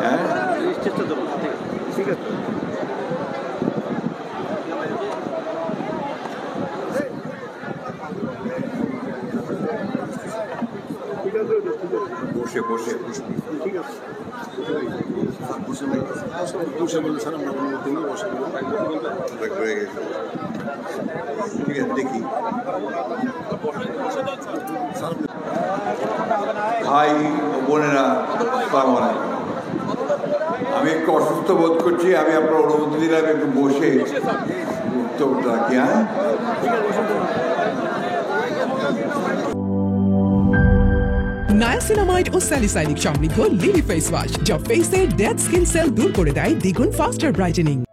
হ্যাঁ ঠিক আছে। বসে বসে ঠিক আছে। বসে বলে স্যার আমরা অনুমতি নিয়ে বসে হয়ে গেছে ঠিক আছে দেখি ভাই ও বোনেরা আসসালামু আলাইকুম। আমি একটু অসুস্থ বোধ করছি, আমি আপনার অনুমতি দিলাম একটু বসে উত্তরটা রাখি। হ্যাঁ নায়াসিনামাইড ও স্যালিসাইলিক সমৃদ্ধ লিলি ফেস ওয়াশ, যা ফেসের ডেড স্কিন সেল দূর করে দেয় দ্বিগুণ ফাস্টার ব্রাইটেনিং।